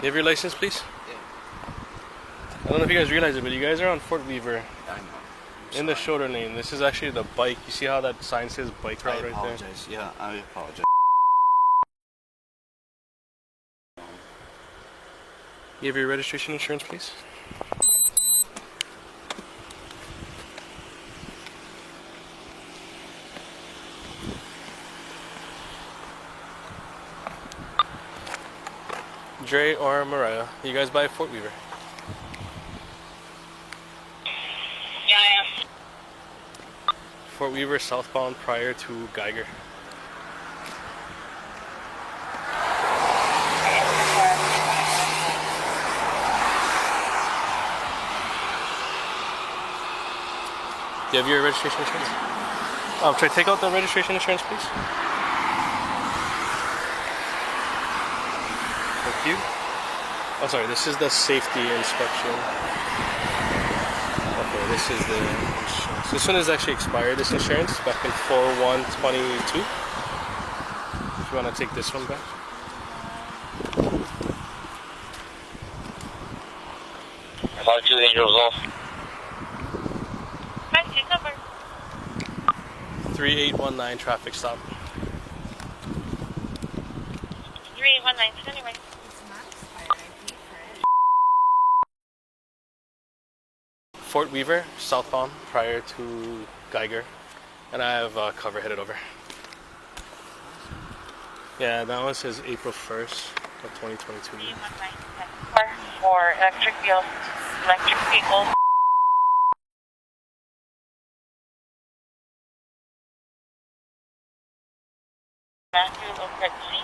You have your license, please? Yeah. I don't know if you guys realize it, but you guys are on Fort Weaver. I know. In the shoulder lane. This is actually the bike. You see how that sign says bike route right there? I apologize. Yeah, I apologize. You have your registration insurance, please? Dre or Mariah, you guys by Fort Weaver? Yeah, I am. Fort Weaver southbound prior to Geiger. Do you have your registration insurance? Try to take out the registration insurance, please. Thank you. Oh, sorry, this is the safety inspection. Okay, this is the insurance. This one is actually expired, this insurance, back in 4/1/22. If you want to take this one back. About 2 angels off. 3819 traffic stop. 3819, anyway. Fort Weaver, southbound, prior to Geiger. And I have cover headed over. Yeah, that one says April 1st of 2022. 3819 for electric vehicles. Matthew, LoPresti.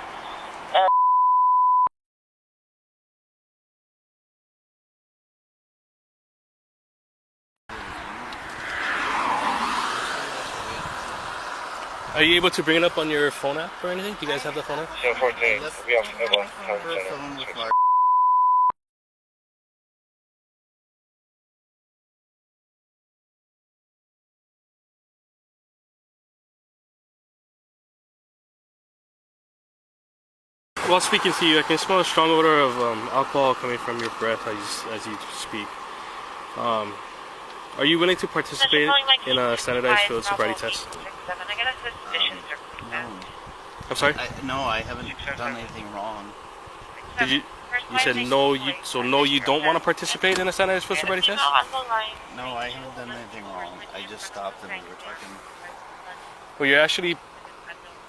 Are you able to bring it up on your phone app or anything? Do you guys have the phone app? Her phone with my While speaking to you, I can smell a strong odor of alcohol coming from your breath as you speak. Are you willing to participate in a standardized field sobriety test? No. I'm sorry? No, I haven't done anything wrong. Did you? You said no. So no, you don't want to participate in a standardized field sobriety test? No, I haven't done anything wrong. I just stopped and we were talking. Well, you're actually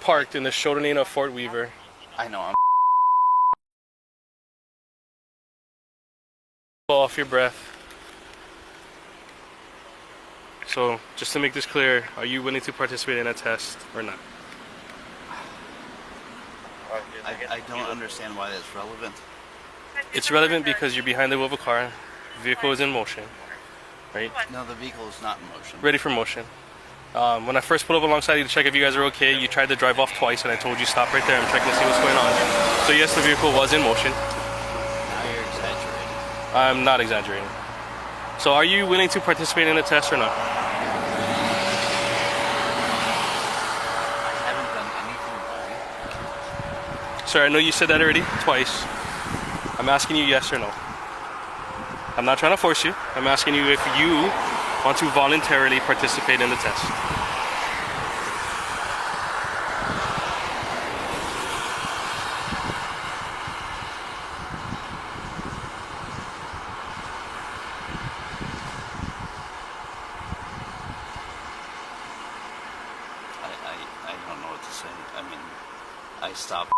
parked in the shoulder lane of Fort Weaver. I know. I'm Off your breath. So, just to make this clear, are you willing to participate in a test or not? I don't understand why that's relevant. It's relevant because you're behind the wheel of a car, the vehicle is in motion, right? No, the vehicle is not in motion. Ready for motion. When I first pulled up alongside you to check if you guys are okay, you tried to drive off twice and I told you stop right there, I'm checking to see what's going on. So yes, the vehicle was in motion. Now you're exaggerating. I'm not exaggerating. So are you willing to participate in a test or not? I haven't done anything wrong. Sir, I know you said that already, twice. I'm asking you yes or no. I'm not trying to force you. I'm asking you if you want to voluntarily participate in the test. I don't know what to say. I mean, I stopped.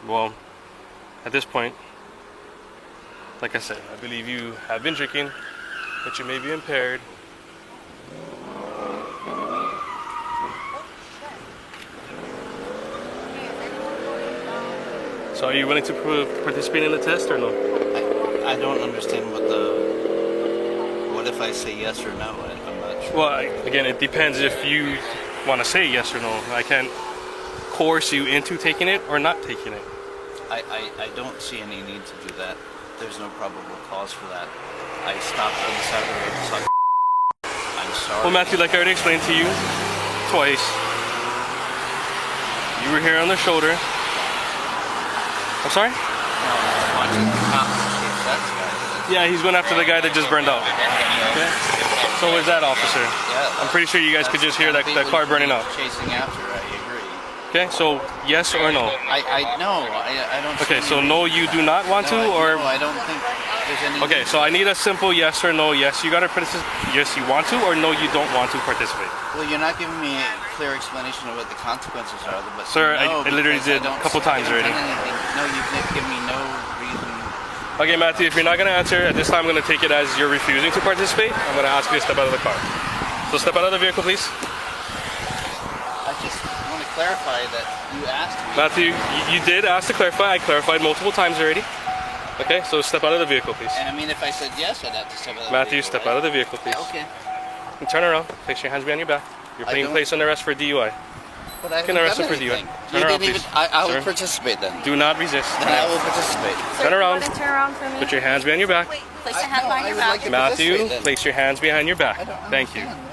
Well, at this point, like I said, I believe you have been drinking, that you may be impaired. So are you willing to participate in the test or no? I don't understand what if I say yes or no? I'm not sure. Well, again, it depends if you want to say yes or no. I can't coerce you into taking it or not taking it. I don't see any need to do that. There's no probable cause for that. I stopped on the side of the road and saw I'm sorry. Well, Matthew, like I already explained to you twice, you were here on the shoulder. I'm sorry? No, I'm watching the cops chase that guy. Yeah, he's going after the guy that just burned out. Okay. So is that officer. Yeah. I'm pretty sure you guys could just hear that car burning up. Chasing after, I agree. Okay, so yes or no? I don't. Okay, so no, you do not want to, or no, I don't think there's any. okay, so I need a simple yes or no. Yes, you got to participate. Yes, you want to, or no, you don't want to participate. Well, you're not giving me a clear explanation of what the consequences are. But Sir, no, I literally did a couple times already. No, you've given me no reason. Okay, Matthew, if you're not going to answer at this time, I'm going to take it as you're refusing to participate. I'm going to ask you to step out of the car. So step out of the vehicle, please. I just want to clarify that you asked me. Matthew, you did ask to clarify. I clarified multiple times already. Okay, so step out of the vehicle, please. And I mean, if I said yes, I'd have to step out of the Matthew, vehicle, step out of the vehicle, please. Okay. And turn around. Place your hands behind your back. You're being placed under arrest for DUI. But I You can haven't arrest done him for DUI. anything. Turn You around, didn't please. even. I will Sir. participate then. Do not resist. Then I will participate. Turn around. Turn around for me. Put your hands behind your back. Place your hands behind your would back. like to Matthew, participate then. place your hands behind your back. I don't Thank you. understand.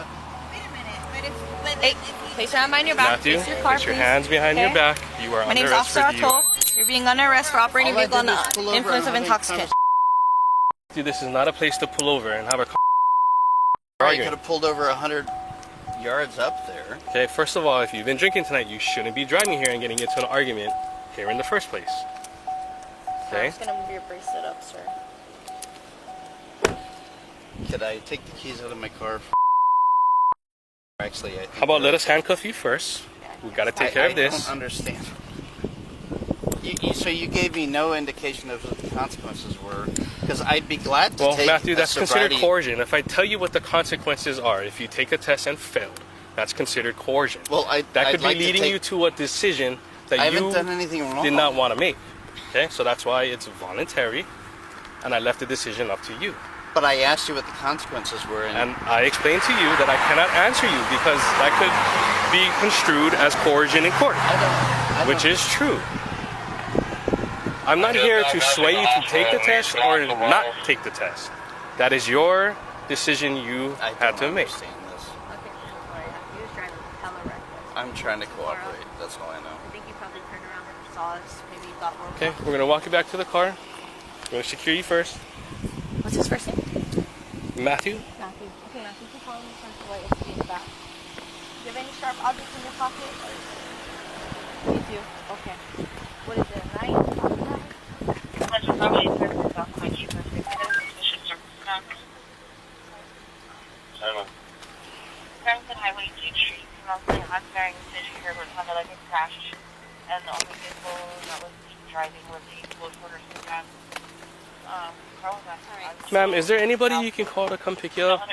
Hey, place your hand behind your back. Matthew, Face your car, place your please. hands behind your Okay? back. You are My under name's arrest for Officer DUI. Otto. You're being under arrest for operating All I vehicle did was pull under over influence of and have a intoxicant. Dude, this is not a place to pull over and have a I could have pulled over 100 yards up there. Okay, first of all, if you've been drinking tonight, you shouldn't be driving here and getting into an argument here in the first place. Okay? I'm just gonna move your bracelet up, sir. Could I take the keys out of my car? Actually, I think How about let us handcuff you first? We gotta take care of I this. don't understand. So you gave me no indication of what the consequences were, because I'd be glad to Well, take Matthew, a that's considered sobriety- coercion. If I tell you what the consequences are, if you take a test and fail, that's considered coercion. Well, that I'd could like be to leading take- you to a decision that I haven't you done anything wrong. did not want to make. Okay, so that's why it's voluntary, and I left the decision up to you. But I asked you what the consequences were, And I explained to you that I cannot answer you because that could be construed as coercion in court, I which don't- is true. I'm not here to sway you to take the test or not take the test. That is your decision you I had don't to make. understand this. Okay, sorry. He was driving hella reckless. I'm trying to cooperate. That's all I know. I think he probably turned around and saw us. Maybe he thought we're Okay, we're gonna walk you back to the car. We're gonna secure you first. What's his first name? Matthew, Matthew. Okay, Matthew, you can follow me from the way it's in the back. Do you have any sharp objects in your pocket? You do. Okay. What is it? A knife? Highway 2 Street, I'm carrying a city here, but it sounded like a crash. And the only vehicle that was driving was the close quarters sedan. Car was outside. ma'am, is there anybody you can call to come pick you up?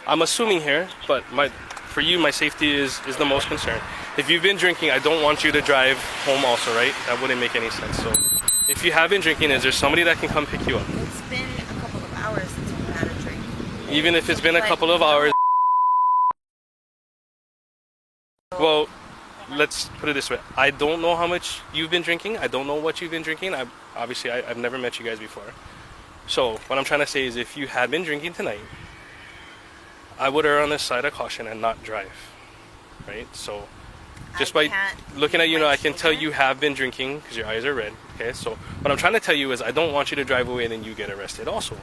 I'm assuming here, but for you, my safety is the most concern. If you've been drinking, I don't want you to drive home also, right? That wouldn't make any sense. So, if you have been drinking, is there somebody that can come pick you up? It's been a couple of hours since we've had a drink. Even if it's been a couple of hours. Well, let's put it this way. I don't know how much you've been drinking. I don't know what you've been drinking. I've never met you guys before. So what I'm trying to say is if you had been drinking tonight, I would err on the side of caution and not drive. Right? So just by looking at you, I can tell you have been drinking because your eyes are red. Okay? So what I'm trying to tell you is I don't want you to drive away and then you get arrested also.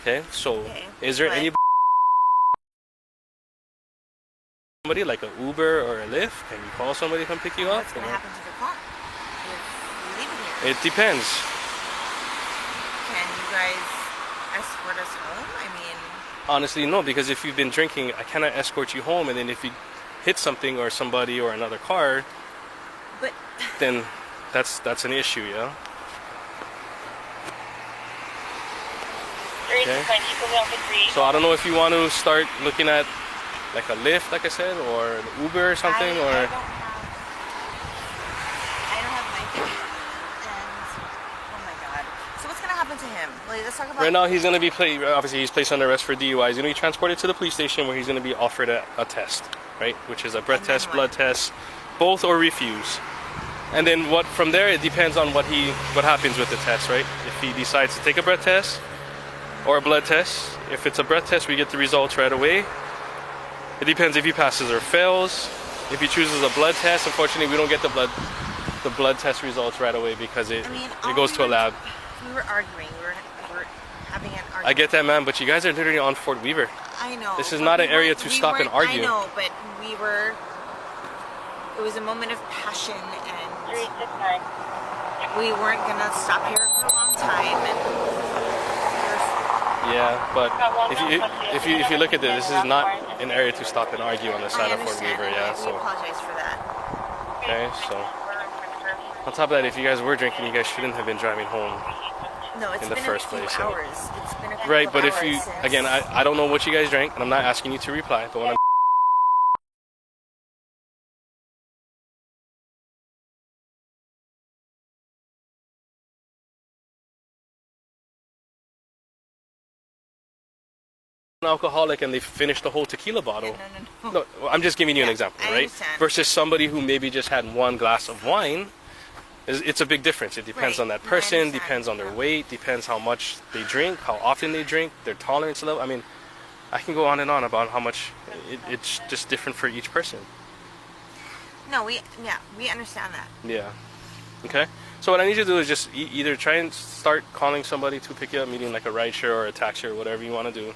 Okay? So is there any somebody like an Uber or a Lyft? Can you call somebody to come pick you up? What's going to happen to the car if we leave it here? It depends. Can you guys escort us home? I mean, Honestly, no, because if you've been drinking, I cannot escort you home, and then if you hit something or somebody or another car, but then that's an issue, yeah? Okay. So I don't know if you want to start looking at like a Lyft, like I said, or an Uber or something, I or don't have my keys, and oh my god. So what's gonna happen to him? Like, let's talk about. right now he's going to be obviously he's placed under arrest for DUI. He's going to be transported to the police station where he's going to be offered a test, right? Which is a breath And then test, what? blood test, both or refuse. And then what from there it depends on what happens with the test, right? If he decides to take a breath test or a blood test. If it's a breath test, we get the results right away. It depends if he passes or fails. If he chooses a blood test, unfortunately, we don't get the blood test results right away because it goes to a lab. We were arguing. We were having an argument. I get that, man, but you guys are literally on Fort Weaver. I know. This is not an area to stop and argue. I know, but we were. It was a moment of passion, and 369. we weren't gonna stop here for a long time. And yeah, but if you look at this is not an area to stop and argue on the side of Fort Weaver. Yeah, we so apologize for that. okay, so on top of that, if you guys were drinking, you guys shouldn't have been driving home. No, it's in the been first a few place, hours. It's been a couple right, of but if hours you since. again, I don't know what you guys drank, and I'm not asking you to reply. But when I'm an alcoholic and they finish the whole tequila bottle. No. No, I'm just giving you an example, I right? understand. Versus somebody who maybe just had one glass of wine. It's a big difference. It depends Right. on that No, I person, understand. depends on their Yeah. weight, depends how much they drink, how often they drink, their tolerance level. I mean, I can go on and on about how much it's just different for each person. No, we understand that. Yeah. Okay. So what I need you to do is just either try and start calling somebody to pick you up, meaning like a rideshare or a taxi or whatever you want to do.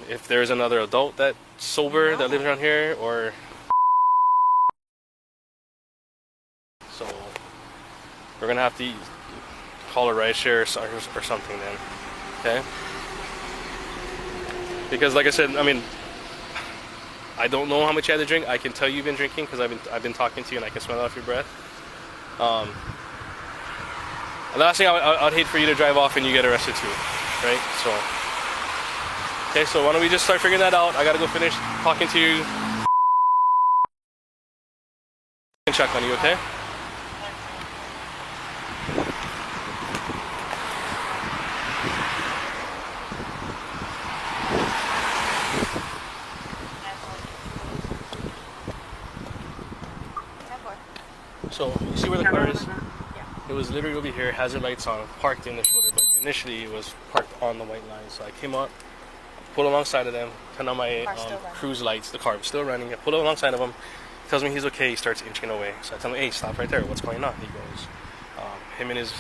If there's another adult that's sober that lives around here, or so we're gonna have to call a rideshare or something then. Okay. Because like I said, I mean, I don't know how much you had to drink. I can tell you've been drinking because I've been talking to you and I can smell it off your breath. The last thing I'd hate for you to drive off and you get arrested too, right? So, okay, so why don't we just start figuring that out? I gotta go finish talking to you and check on you, okay? So, you see where the car is? It was literally over here, hazard lights on, parked in the shoulder, but initially it was parked on the white line. So I came up, pulled alongside of them, turned on my cruise lights. The car was still running. I pulled alongside of him. He tells me he's okay. He starts inching away. So I tell him, hey, stop right there. What's going on? He goes, him and his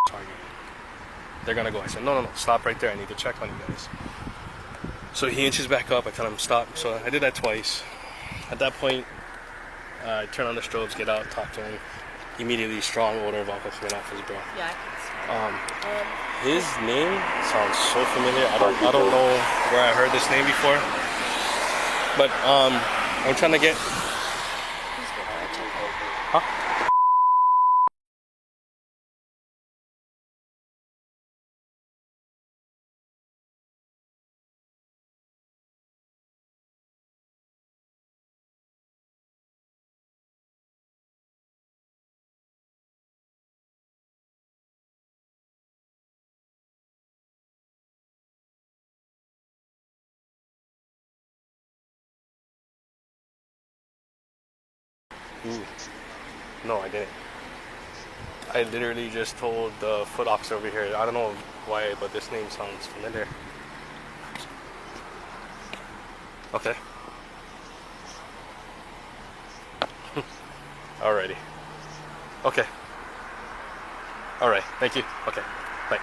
target. They're going to go. I said, no, stop right there. I need to check on you guys. So he inches back up. I tell him, stop. So I did that twice. At that point, I turn on the strobes, get out, talk to him. Immediately, strong odor of alcohol coming off his breath. Yeah, I can see. His name sounds so familiar. I don't know where I heard this name before, but I'm trying to get. Huh? Ooh. No, I didn't. I literally just told the foot officer over here. I don't know why, but this name sounds familiar. Okay. Alrighty. Okay. Alright, thank you. Okay, bye.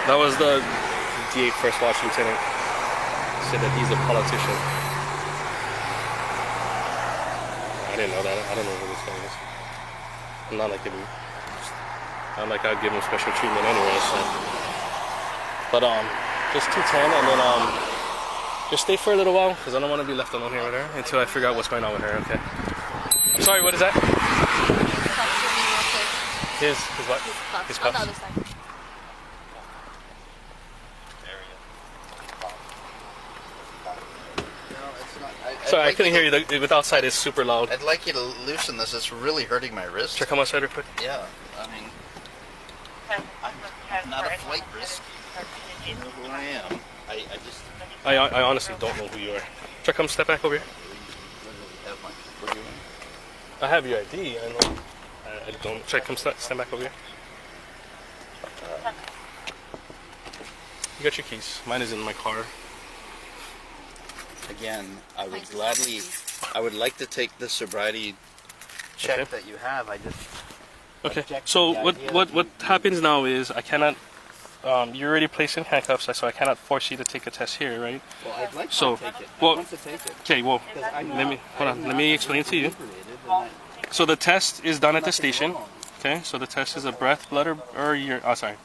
That was the DA First Watch Lieutenant. Said that he's a politician. I didn't know that. I don't know who this guy is. I'm not like I'd give him special treatment anyway, so. But just 210 and then just stay for a little while because I don't want to be left alone here with her until I figure out what's going on with her, okay? Sorry, what is that? His what? His cuffs. On the other side. Sorry, I couldn't hear you. The outside is super loud. I'd like you to loosen this. It's really hurting my wrist. Check on my side real quick. Yeah, I mean, I'm not a flight risk. I know who I am. I honestly don't know who you are. Check, come step back over here. I have your ID. I know. I don't. Check, come step back over here. You got your keys. Mine is in my car. Again, I would like to take the sobriety check that you have. I just Okay. So what happens now is I cannot. You're already placed in handcuffs, so I cannot force you to take a test here, right? Well, I'd like So, to take it. well, I want to take it. Okay. Well, let me explain to you. So the test is done at the station. Okay. So the test is a breath, blood, or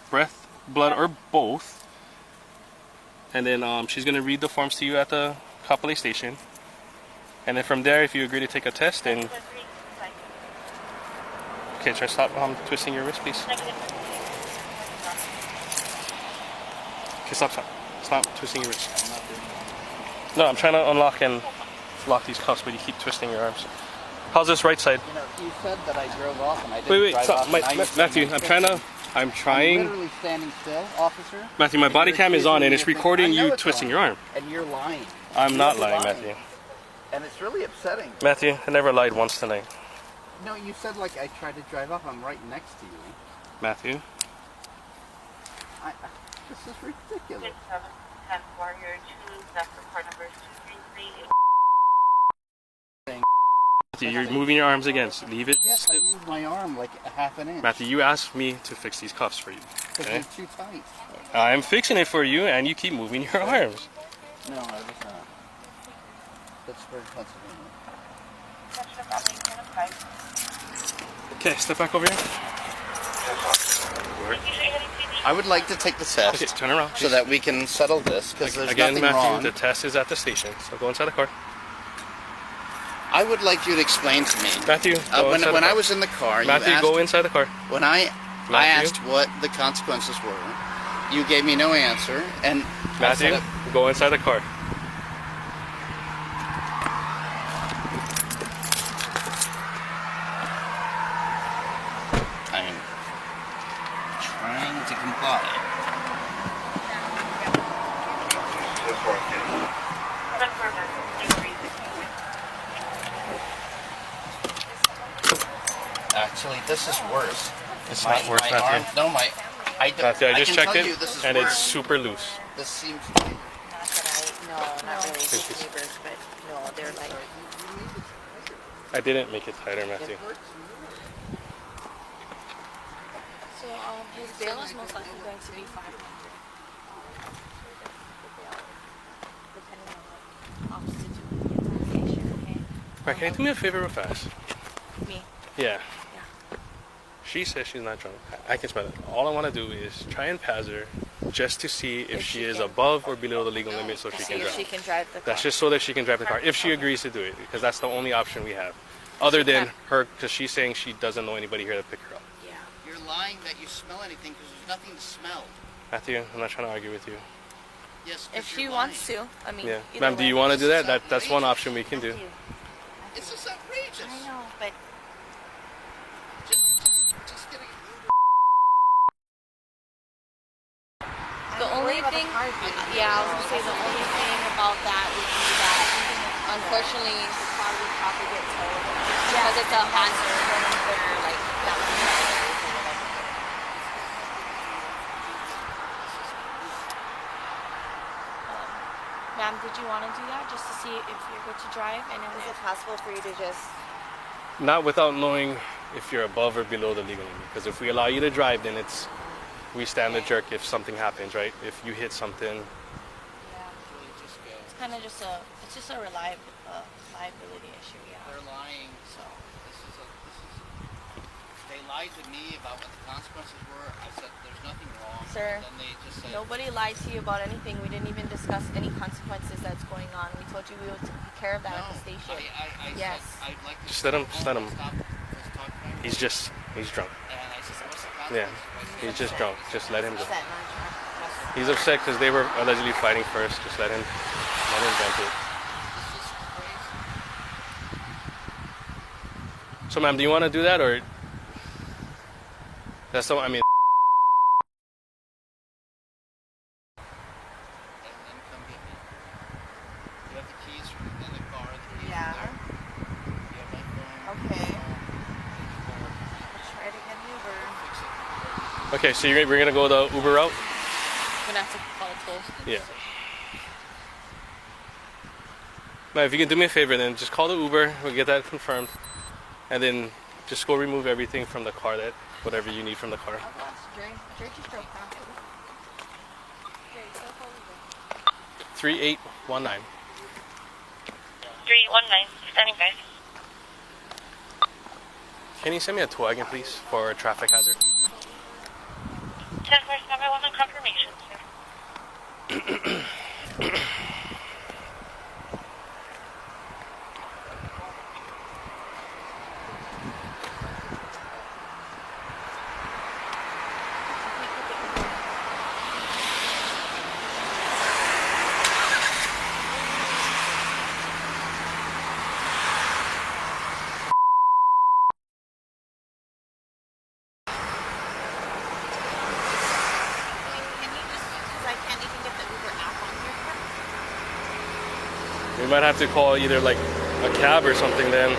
breath, blood, or both. And then she's gonna read the forms to you at the Kapolei station. And then from there, if you agree to take a test, then okay, try to stop twisting your wrist, please. Okay, stop twisting your wrist. No, I'm trying to unlock and lock these cuffs, but you keep twisting your arms. How's this right side? You know, you said that I drove off and I didn't Wait, drive stop, off. Matthew. I'm trying. I'm literally standing still, officer. Matthew, my body cam is on and it's recording you it's twisting on. your arm. And you're lying. I'm not You're lying, Matthew. And it's really upsetting. Matthew, I never lied once tonight. No, you said like I tried to drive up. I'm right next to you. Matthew. This is ridiculous. 6710 Warrior 2, that's report number 233. Matthew, you're moving your arms again. So leave it. Yes, I moved my arm like a half an inch. Matthew, you asked me to fix these cuffs for you. Because Okay? they're too tight. I'm fixing it for you, and you keep moving your arms. No, I was not. Pittsburgh, Pennsylvania. Okay, step back over here. I would like to take the test Okay, turn around. so that we can settle this because there's Again, nothing Matthew, wrong. the test is at the station, so go inside the car. I would like you to explain to me. Matthew, go inside the when car. I was in the car, Matthew, you asked, go inside the car. when I Matthew? asked what the consequences were, you gave me no answer, and Matthew, I said, go inside the car. I'm trying to comply. Actually, this is worse. It's not worse, Matthew. Matthew, I just checked tell it, you this is and worse. it's super loose. This seems. Not really. Just neighbors, but no, they're like. I didn't make it tighter, Matthew. So his bail is most likely going to be 500. Depending on what officer to get to the station, okay? Right, can you do me a favor real fast? Me. Yeah. Yeah. She says she's not drunk. I can smell it. All I want to do is try and pass her just to see if she is above or below the legal limit so she See can if drive. she can drive the car. That's just so that she can drive the car, if she agrees to do it, because that's the only option we have. Other than her, because she's saying she doesn't know anybody here to pick her up. Yeah. You're lying that you smell anything because there's nothing to smell. Matthew, I'm not trying to argue with you. Yes. If she wants to, I mean. Yeah. either Ma'am, do way. you want to do that? That's one option we can do. It's just outrageous. I know, but Just get a Uber. the only thing, yeah, I was gonna say the only thing about that would be that unfortunately the car would probably get towed because it's a hazard where like that would be Ma'am, did you want to do that just to see if you're good to drive? And then Is it possible for you to just... Not without knowing if you're above or below the legal limit. Because if we allow you to drive, then we stand the jerk if something happens, right? If you hit something. it's kind of just a liability issue, yeah. They're lying. So They lied to me about what the consequences were. I said there's nothing wrong. Sir, Then they just said nobody lied to you about anything. We didn't even discuss any consequences that's going on. We told you we would take care of that at the station. I Yes. said I'd like to Just let him- stop, just let him. stop, let's talk about it. He's drunk. And I said, what's the Yeah. consequences? He's just drunk. Just let him go. Set non-traffic. He's upset because they were allegedly fighting first. Just let him vent it. This is crazy. So, ma'am, do you want to do that or? That's the. I mean. And then come get me. You have the keys in the car. The keys Yeah. are there. You have my phone. Okay. Take the car. I'll try to get an Uber. Fix it. Okay, so we're gonna go the Uber route? I'm gonna have to call a toll. Yeah. Man, if you can do me a favor, then just call the Uber. We'll get that confirmed, and then just go remove everything from the car, that whatever you need from the car. I'll go ask Dre. Dre just drove past it. Dre, so call Uber. 3819. 319, standing by. Can you send me a tow wagon, please, for a traffic hazard? 10 first number, one on confirmation, sir. We might have to call either like a cab or something then.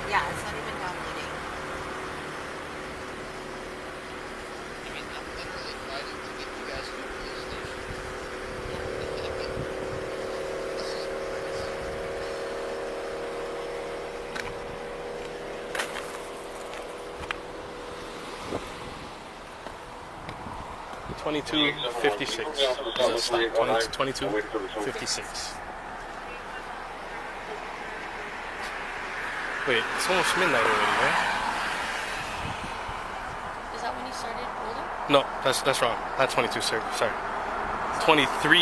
Yeah, it's not even downloading. I mean, I'm literally fighting to get you guys to the police station. This is crazy. 2256. 2256. Wait, it's almost midnight already, right? Is that when you started rolling? No, that's wrong. Not 22, sir. Sorry. 23.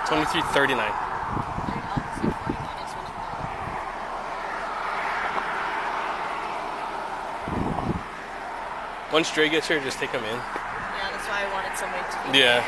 $23.39. Once Dre gets here, just take him in. Yeah, that's why I wanted somebody to be Yeah.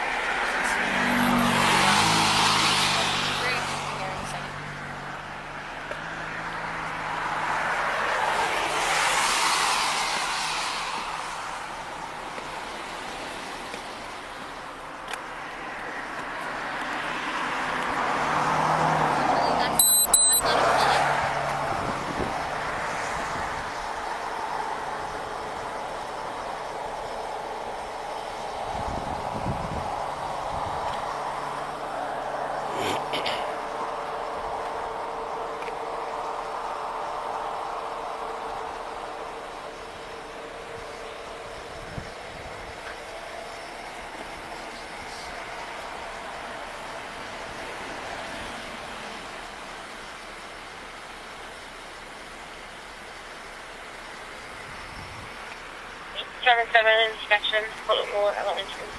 Seven inspection, local elementary.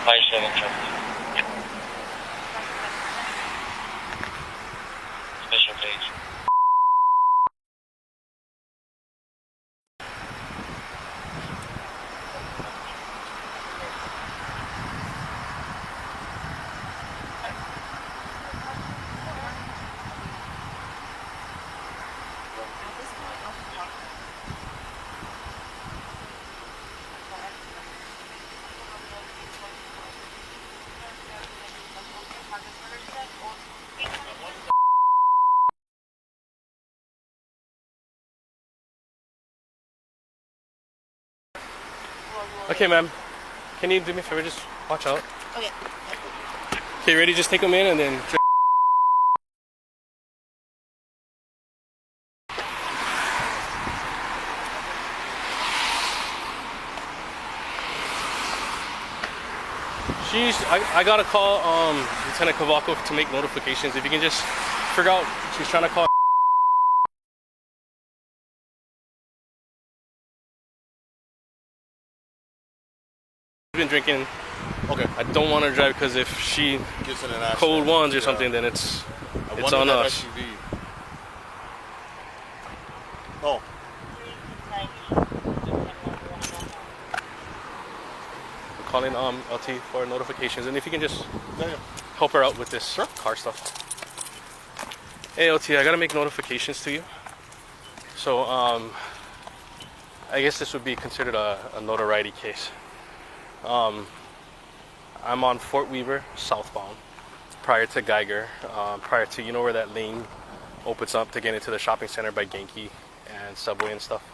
Five seven traffic. Special page. Okay, ma'am. Can you do me a favor? Just watch out. Okay. Okay, ready? Just take him in and then... I gotta call Lieutenant Cavaco to make notifications. If you can just figure out, she's trying to call. She's been drinking. Okay, I don't want her to drive because if she gets in an accident, code ones or something, then it's on us. SUV. Oh. Calling LT for notifications, and if you can just help her out with this car stuff. Hey LT, I gotta make notifications to you. So I I guess this would be considered a notoriety case. I'm on Fort Weaver southbound, prior to Geiger, prior to, you know where that lane opens up to get into the shopping center by Genki and Subway and stuff.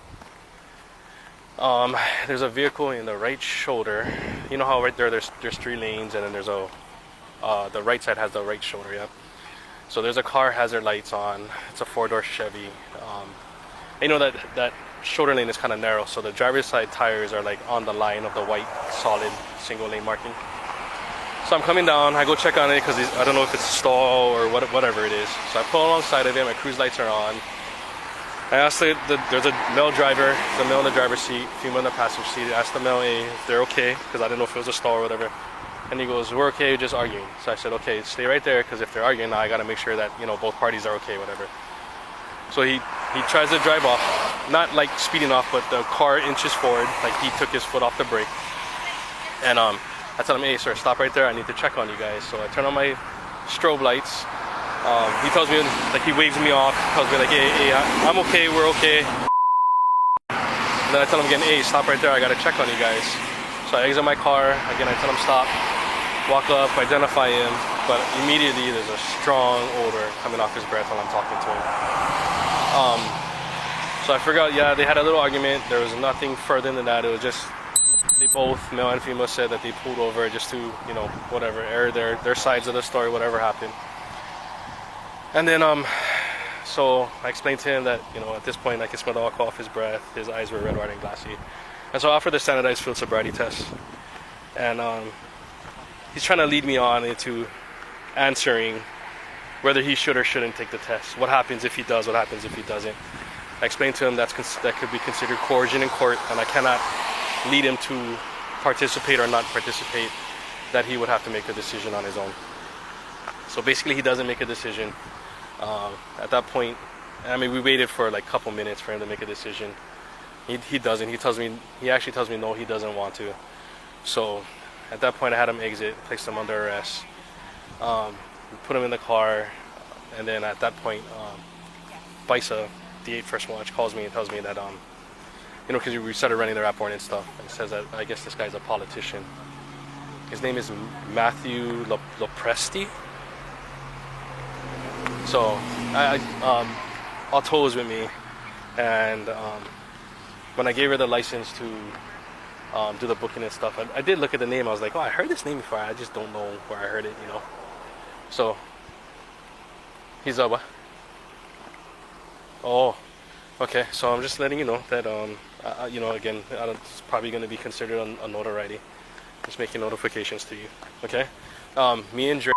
There's a vehicle in the right shoulder. You know how right there's 3 lanes, and then there's the right side has the right shoulder, yeah. So there's a car hazard lights on. It's a 4-door Chevy. You know that shoulder lane is kind of narrow, so the driver's side tires are like on the line of the white solid single lane marking. So I'm coming down, I go check on it because I don't know if it's a stall or whatever it is. So I pull alongside of it, my cruise lights are on. I asked there's a male driver, the male in the driver's seat, female in the passenger seat. I asked the male if they're okay, because I didn't know if it was a stall or whatever. And he goes, we're okay, just arguing. So I said, okay, stay right there, because if they're arguing, now I got to make sure that, you know, both parties are okay, whatever. So he tries to drive off, not like speeding off, but the car inches forward, like he took his foot off the brake. And I tell him, hey sir, stop right there, I need to check on you guys. So I turn on my strobe lights. He tells me, like he waves me off, tells me like, hey, I'm okay, we're okay. And then I tell him again, hey, stop right there, I gotta check on you guys. So I exit my car, again I tell him stop, walk up, identify him, but immediately there's a strong odor coming off his breath while I'm talking to him. So I forgot, yeah, they had a little argument, there was nothing further than that, it was just, they both, male and female, said that they pulled over just to, you know, whatever, air their sides of the story, whatever happened. And then, so I explained to him that, you know, at this point I could smell the alcohol off his breath, his eyes were red, white, and glassy. And so I offered the standardized field sobriety test. And he's trying to lead me on into answering whether he should or shouldn't take the test. What happens if he does, what happens if he doesn't. I explained to him that could be considered coercion in court, and I cannot lead him to participate or not participate, that he would have to make a decision on his own. So basically he doesn't make a decision. At that point, I mean, we waited for like a couple minutes for him to make a decision. He doesn't. He actually tells me no, he doesn't want to. So at that point I had him exit, placed him under arrest, put him in the car, and then at that point BISA, the 8 First Watch, calls me and tells me that you know, because we started running the rapport and stuff, and says that I guess this guy's a politician. His name is Matthew LoPresti. So all toes with me, and when I gave her the license to do the booking and stuff, I did look at the name. I was like, oh, I heard this name before, I just don't know where I heard it, you know. So he's what? Oh, okay. So I'm just letting you know that you know, again, it's probably going to be considered a notoriety. Just making notifications to you, okay? Me and Dre,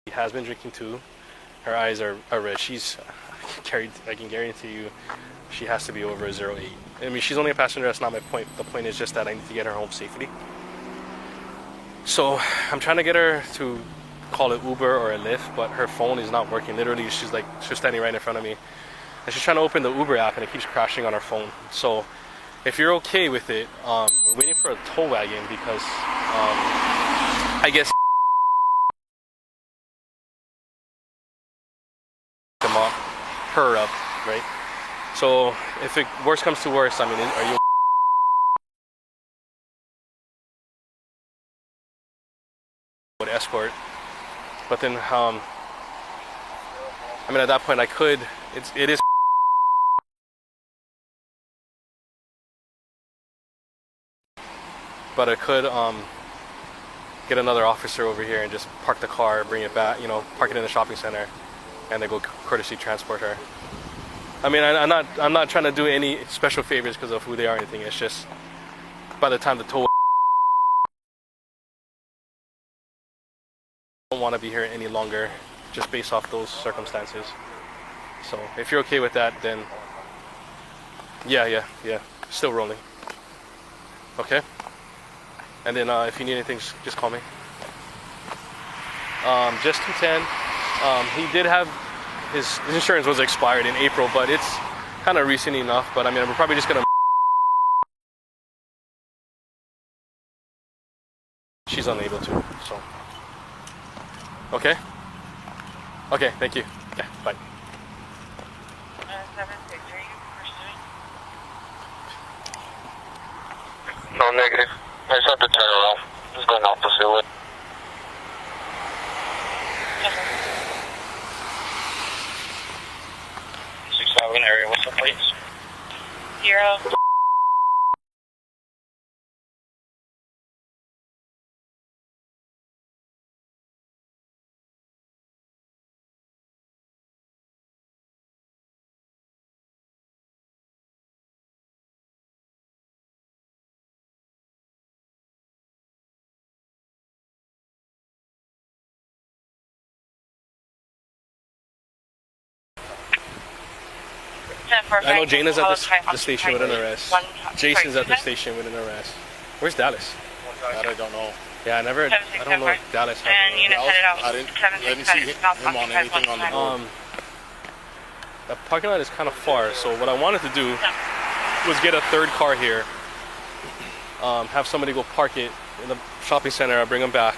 he has been drinking too. Her eyes are red. I can guarantee you, she has to be over a 08. I mean, she's only a passenger, that's not my point. The point is just that I need to get her home safely. So I'm trying to get her to call it Uber or a Lyft, but her phone is not working. Literally, she's standing right in front of me. And she's trying to open the Uber app and it keeps crashing on her phone. So if you're okay with it, we're waiting for a tow wagon because I guess her up, right? So if it worse comes to worse, I mean, are you would escort? But then I mean, at that point I could, it is, but I could get another officer over here and just park the car, bring it back, you know, park it in the shopping center, and then go courtesy transport her. I mean, I'm not trying to do any special favors because of who they are or anything. It's just by the time the tow, I don't want to be here any longer, just based off those circumstances. So if you're okay with that, then yeah, still rolling. Okay. And then if you need anything, just call me. Just 210. He did have his insurance was expired in April, but it's kind of recent enough. But I mean, we're probably just gonna. She's unable to. So. Okay. Okay. Thank you. Okay. Bye. 76. Are you pursuing? No, negative. I just have to turn around. Just going off the freeway. Okay. 6-7 area, what's the plates? 0. I know Jana's at the station with an arrest. Jason's at the station with an arrest. Where's Dallas? That I don't know. Yeah, I don't know if Dallas has And unit headed out. I didn't see him on anything on the board. The parking lot is kind of far, so what I wanted to do was get a third car here. Have somebody go park it in the shopping center. I'll bring them back.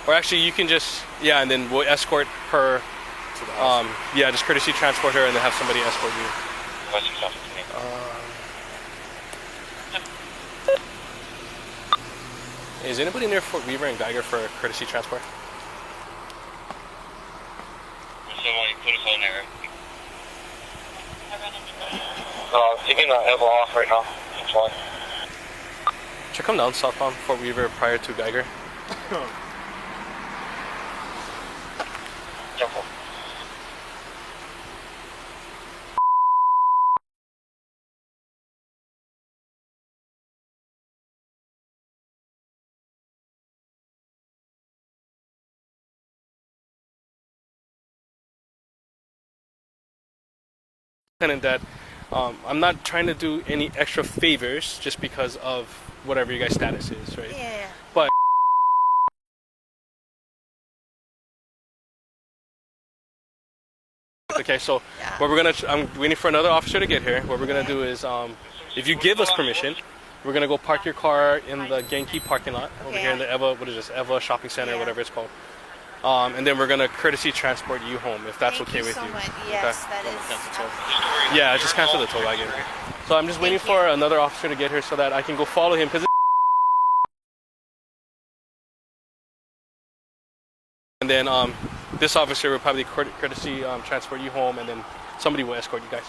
Or actually, you can just, yeah, and then we'll escort her. Yeah, just courtesy transport her and then have somebody escort you. Is anybody near Fort Weaver and Geiger for courtesy transport? Somebody put us on there. Taking the Ewa off right now. That's why. Should I come down southbound Fort Weaver prior to Geiger? Careful. And that I'm not trying to do any extra favors just because of whatever your guys' status is, right? Yeah. But okay, so what we're gonna, I'm waiting for another officer to get here. What we're gonna do is, if you give us permission, we're gonna go park your car in the Genki parking lot over here in the Ewa, what is this, Ewa Shopping Center, whatever it's called. And then we're gonna courtesy transport you home if that's okay with you. Yes, Okay. that is. Yeah, just cancel the tow wagon. So I'm just waiting for another officer to get here so that I can go follow him because. And then this officer will probably courtesy transport you home, and then somebody will escort you guys.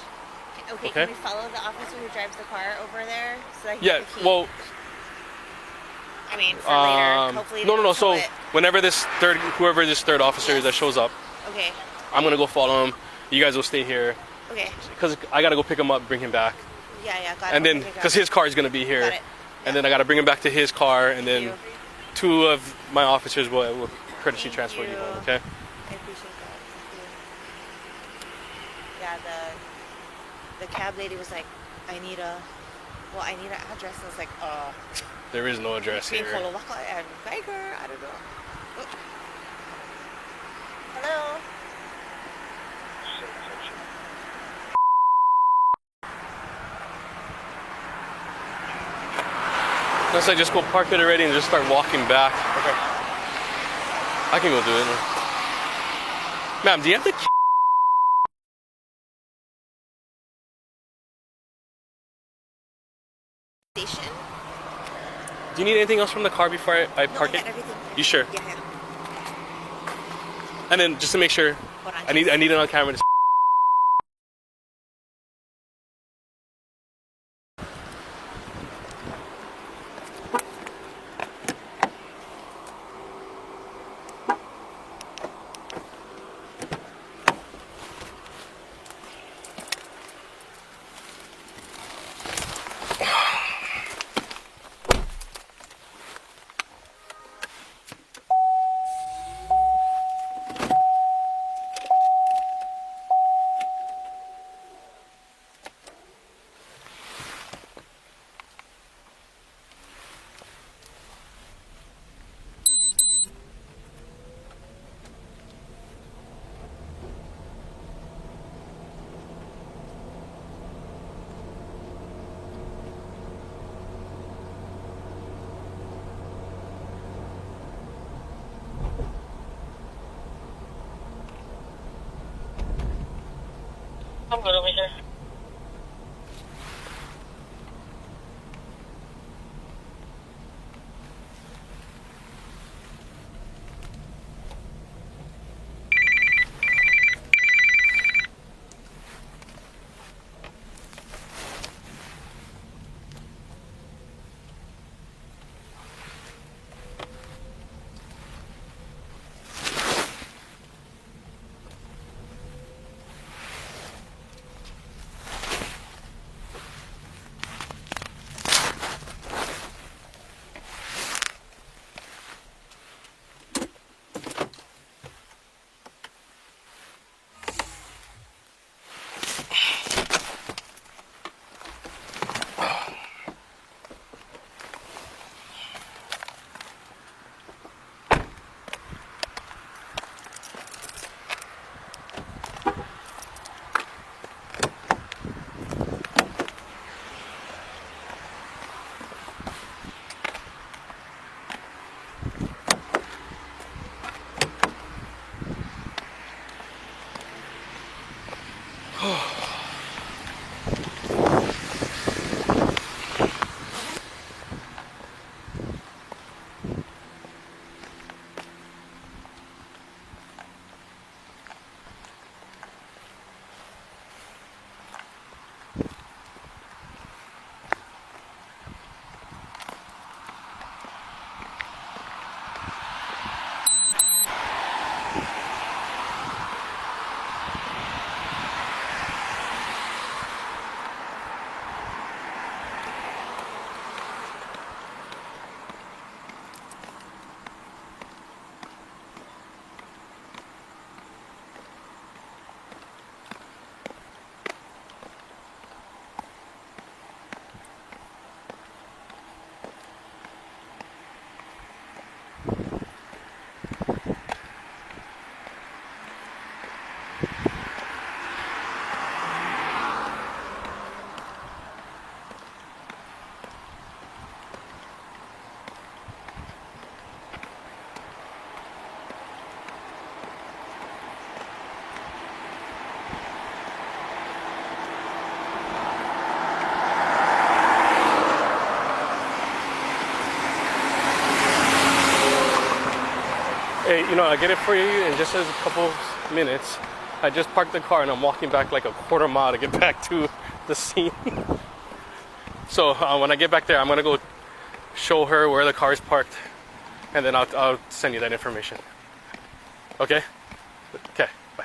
Okay. Okay. Can we follow the officer who drives the car over there? So that he Yeah. can keep- Well. I mean, for later. Hopefully. No. they'll So tow it. whenever whoever this third officer is that shows up, Okay. I'm gonna go follow him. You guys will stay here Okay. because I gotta go pick him up, bring him back, Yeah. Got it. and then Okay, got because it. his car is gonna be here, Got it. and then I gotta bring him back to his car, and then you. two of my officers will courtesy Thank transport you you. home. Okay. I appreciate that. Thank you. Yeah, the cab lady was like, I need an address. I was like, There is no address between here. Honolulu and Geiger, I don't know. Oh. Hello. Unless I just go park it already and just start walking back. Okay. I can go do it. Ma'am, do you have the key? Station. Do you need anything else from the car before I park No, I it? got everything. You sure? Yeah. And then just to make sure, Hold on. I need it on camera. I'm good over here. Hey, I'll get it for you in just a couple minutes. I just parked the car and I'm walking back like a quarter mile to get back to the scene. So when I get back there, I'm gonna go show her where the car is parked, and then I'll send you that information. Okay? Okay, bye.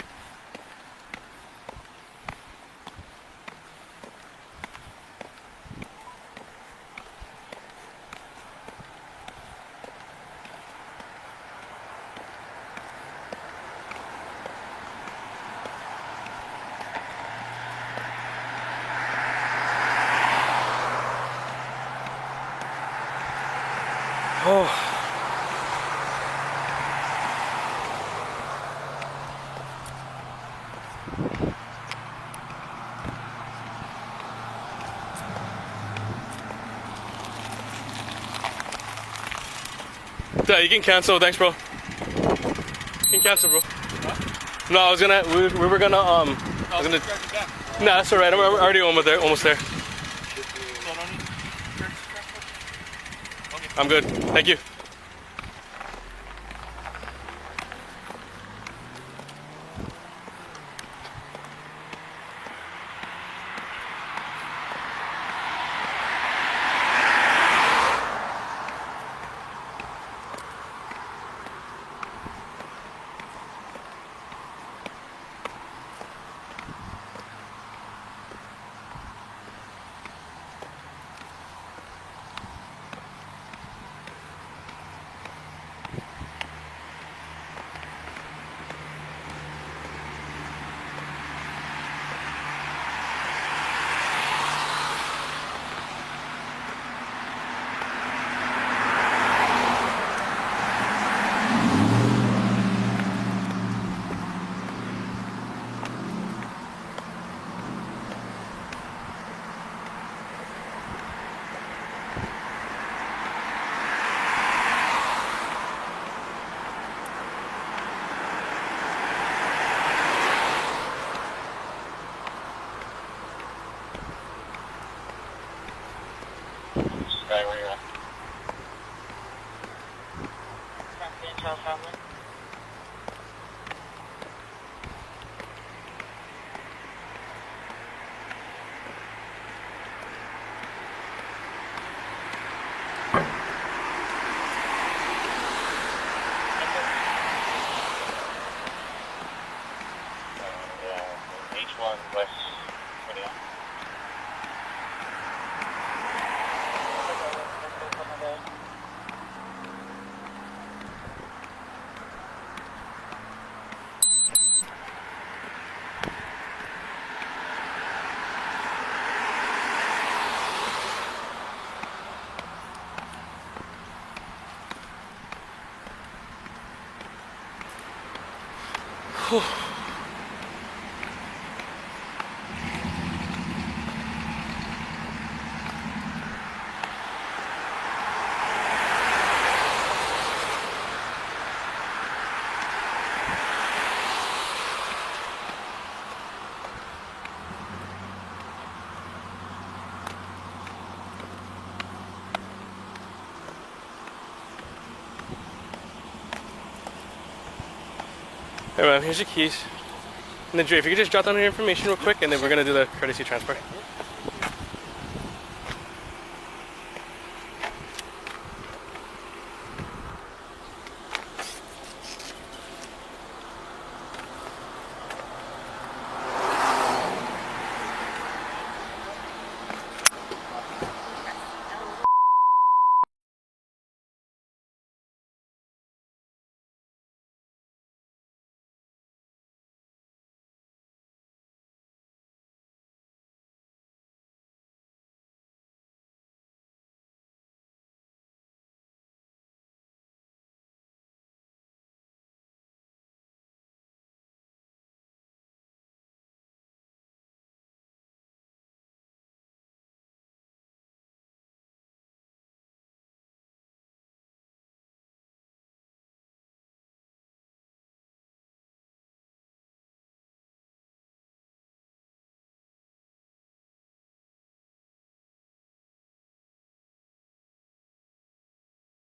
Oh. Yeah, you can cancel. Thanks, bro. You can cancel, bro. No, I was gonna. We were gonna. I was gonna. Nah, that's alright. I'm already almost there. Almost there. I'm good. Thank you. Right where you're at. Confidential family. H1 West 20. Hey, ma'am, here's your keys. And then Dre, if you could just jot down your information real quick, and then we're gonna do the courtesy transport.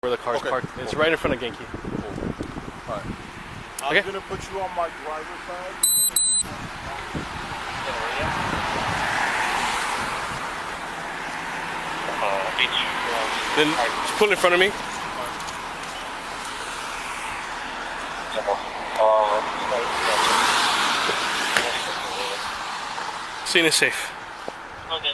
Where the car's parked. It's right in front of Genki. Alright. Okay. I'm gonna put you on my driver's side. Then just pull in front of me. Scene is safe. Okay.